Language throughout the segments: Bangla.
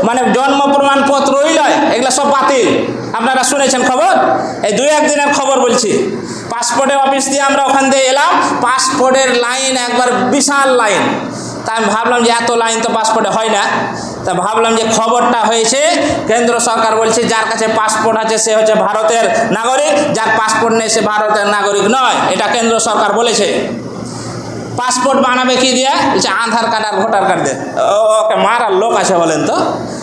মানে জন্ম প্রমাণপত্রই নয়, এগুলো সব বাতিল। আপনারা শুনেছেন খবর, এই 2-1 দিনের খবর বলছি। পাসপোর্টের অফিস দিয়ে আমরা ওখান দিয়ে এলাম, পাসপোর্টের লাইন একবার বিশাল লাইন। তা আমি ভাবলাম যে এত লাইন তো পাসপোর্টে হয় না। তা ভাবলাম যে খবরটা হয়েছে কেন্দ্র সরকার বলছে যার কাছে পাসপোর্ট আছে সে হচ্ছে ভারতের নাগরিক, যার পাসপোর্ট নেই সে ভারতের নাগরিক নয়, এটা কেন্দ্র সরকার বলেছে। পাসপোর্ট বানাবে কি দিয়ে? বলছে আধার কার্ড আর ভোটার কার্ড দিয়ে। ওকে মারার লোক আছে বলেন তো।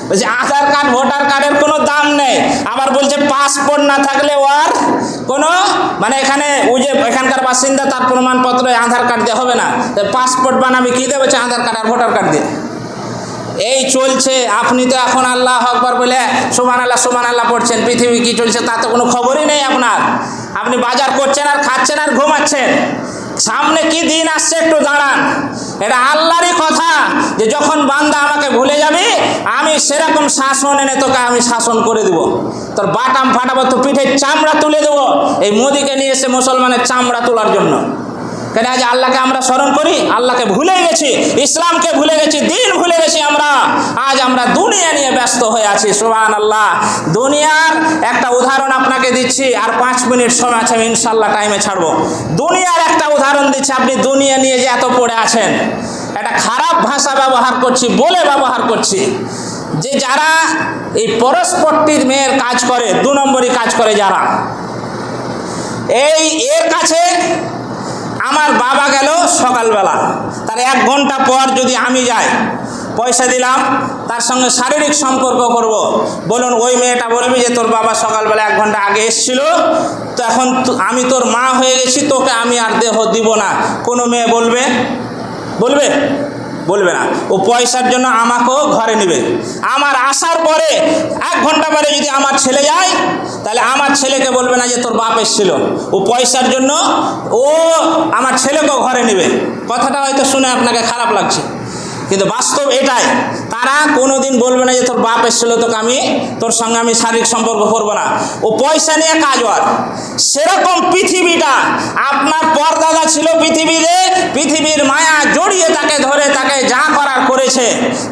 বলছে আধার কার্ড ভোটার কার্ডের কোনো দাম নেই, আবার বলছে পাসপোর্ট না থাকলে ওর কোনো মানে এখানে ওই যে এখানকার বাসিন্দা তার প্রমাণপত্র আধার কার্ড দিয়ে হবে না, পাসপোর্ট বানাবে কি দিয়ে? বলছে আধার কার্ড আর ভোটার কার্ড দিয়ে। এই চলছে। আপনি তো এখন আল্লাহ আকবার বলে সুবহানাল্লাহ পড়ছেন, পৃথিবী কি চলছে তা তো কোনো খবরই নেই আপনার। আপনি বাজার করছেন আর খাচ্ছেন আর ঘুমাচ্ছেন। সামনে কি দিন আসছে একটু দাঁড়ান। এটা আল্লাহরই কথা যে যখন বান্দা আমাকে ভুলে যাবে আমি সেরকম শাসন এনে তোকে আমি শাসন করে দেবো, তোর বাটাম ফাটাবো, তো পিঠের চামড়া তুলে দেবো। এই মোদিকে নিয়ে এসে মুসলমানের চামড়া তোলার জন্য। কেন আজ আল্লাহকে আমরা স্মরণ করি? আল্লাহকে ভুলে গেছি, ইসলামকে ভুলে গেছি, দিন ভুলে গেছি আমরা। আজ আমরা দুনিয়া নিয়ে ব্যস্ত হয়ে আছি। সুবহানাল্লাহ। দুনিয়ার একটা উদাহরণ আপনাকে দিচ্ছি, আর 5 মিনিট সময় আছে, আমি ইনশাল্লাহ টাইমে ছাড়বো। দুনিয়ার একটা উদাহরণ দিচ্ছি। আপনি দুনিয়া নিয়ে যে এত পড়ে আছেন, একটা খারাপ ভাষা ব্যবহার করছি বলে ব্যবহার করছি, যে যারা এই পরস্পরটির মেয়ের কাজ করে, 2 নম্বরই কাজ করে যারা, এর কাছে আমার বাবা গেল সকালবেলা, তার 1 ঘন্টা পর যদি আমি যাই, পয়সা দিলাম, তার সঙ্গে শারীরিক সম্পর্ক করব, বলুন ওই মেয়েটা বলবি যে তোর বাবা সকালবেলা 1 ঘন্টা আগে এসেছিল, তো এখন আমি তোর মা হয়ে গেছি, তোকে আমি আর দেহ দিব না? কোনো মেয়ে বলবে? বলবে? বলবে না। ও পয়সার জন্য আমাকেও ঘরে নেবে। আমার আসার পরে 1 ঘন্টা পরে যদি আমার ছেলে যায়, তাহলে আমার ছেলেকে বলবে না যে তোর বাপ এসেছিল। ও পয়সার জন্য ও আমার ছেলেকেও ঘরে নেবে। কথাটা হয়তো শুনে আপনাকে খারাপ লাগছে, কিন্তু বাস্তব এটাই। তারা কোনোদিন বলবে না যে তোর বাপ এসেছিল, তোর সঙ্গে আমি শারীরিক সম্পর্ক করবো না। ও পয়সা নিয়ে কাজ হয়। সেরকম পৃথিবীটা আপনার পরদাদা ছিল পৃথিবীতে, পৃথিবীর মায়া জড়িয়ে তাকে ধরে তাকে যা করার করেছে।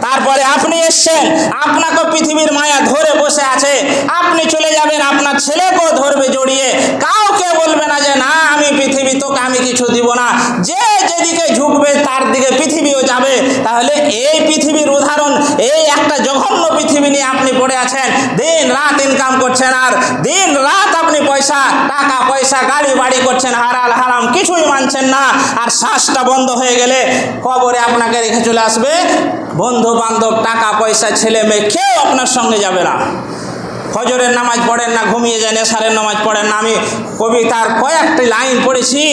তারপরে আপনি এসছেন, আপনাকে পৃথিবীর মায়া ধরে বসে আছে। আপনি চলে যাবেন, আপনার ছেলেকেও ধরবে জড়িয়ে। কাউকে বলবে না যে না আমি পৃথিবী তোকে আমি কিছু দিব না। যে যেদিকে ঝুঁকবে তার দিকে পৃথিবীও যাবে। তাহলে এই পৃথিবীর উদাহরণ, এই একটা জঘন্য পৃথিবী নিয়ে আপনি পড়ে আছেন। দিন রাত ইনকাম করছেন, আর দিন রাত আপনি টাকা পয়সা গাড়ি বাড়ি করছেন, হালাল হারাম কিছুই মানছেন না। আর শ্বাসটা বন্ধ হয়ে গেলে কবরে আপনাকে রেখে চলে আসবে। বন্ধু বান্ধব, টাকা পয়সা, ছেলে মেয়ে কেউ আপনার সঙ্গে যাবে না। ফজরের নামাজ পড়েন না, ঘুমিয়ে যান, এশারের নামাজ পড়েন না। আমি কবিতার কয়েকটি লাইন পড়েছি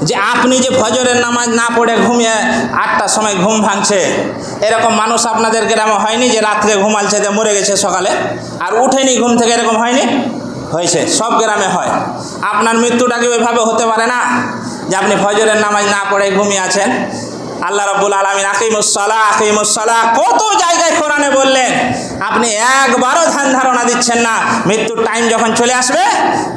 যে আপনি যে ফজরের নামাজ না পড়ে ঘুমিয়ে 8টার সময় ঘুম ভাঙছে, এরকম মানুষ আপনাদের গ্রামে হয়নি যে রাত্রে ঘুমালছে যে মরে গেছে সকালে আর উঠেনি ঘুম থেকে? এরকম হয়নি? হয়েছে, সব গ্রামে হয়। আপনার মৃত্যুটা কি ওইভাবে হতে পারে না যে আপনি ফজরের নামাজ না পড়ে ঘুমিয়ে আছেন? আল্লাহ রাব্বুল আলামিন আকিমুস-সালাহ কত জায়গায় কোরআনে বললেন, আপনি একবারও ধ্যান ধারণা দিচ্ছেন না। মৃত্যুর টাইম যখন চলে আসবে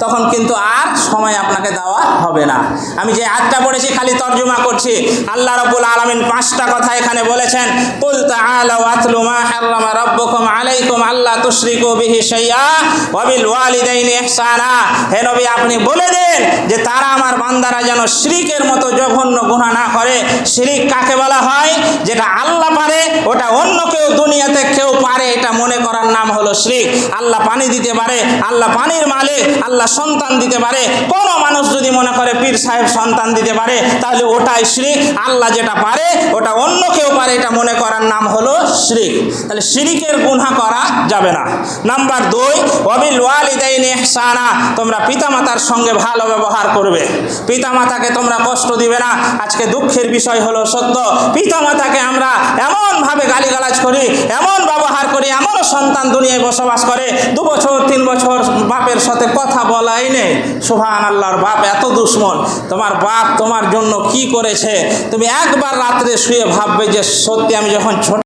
তখন কিন্তু আর সময় আপনাকে দেওয়া হবে না। আমি যে আয়াতটা পড়েছি খালি তর্জমা করছি। আল্লাহ রাব্বুল আলামিন 5টা কথা এখানে বলেছেন। কুল তাআলাউ আতলু মা হারামা রাব্বুকুম আলাইকুম আল্লা তুশরিকু বিহি শাইআ ওয়া বিল ওয়ালিদাইনি ইহসানা। হে নবী, আপনি বলে দেন যে তারা আমার বান্দারা যেন শিরকের মতো জঘন্য গুনাহ না করে। শিরক কাকে বলা হয়? যেটা আল্লাহ পারে ওটা অন্য কেউ দুনিয়াতে কেউ পারে এটা মনে করার নাম হলো শিরক। আল্লাহ পানি দিতে পারে, আল্লাহ পানির মালিক, আল্লাহ সন্তান দিতে পারে। কোন মানুষ যদি মনে করে পীর সাহেব সন্তান দিতে পারে, তাহলে ওটাই শিরক। আল্লাহ যেটা পারে ওটা অন্য কেউ পারে এটা মনে করার নাম হলো শিরক। তাহলে শিরকের গুনাহ করা যাবে না। নাম্বার 2, ওয়াবিল ওয়ালিদাইনি ইহসানা, তোমরা পিতামাতার সঙ্গে ভালো ব্যবহার করবে। পিতামাতাকে তোমরা কষ্ট দিবে না। আজকে দুঃখের বিষয় হলো সত্য, পিতামাতাকে আমরা এমনভাবে গালিগালাজ করি, এমন ব্যবহার করি, এমন সন্তান দুনিয়ায় বসবাস করে 2 বছর 3 বছর বাপের সাথে কথা বলাই নেই। সুবহানাল্লাহর বাপ এত দুশ্মন। তোমার বাপ তোমার জন্য কি করেছে তুমি একবার রাত্রে শুয়ে ভাববে যে সত্যি আমি যখন ছোট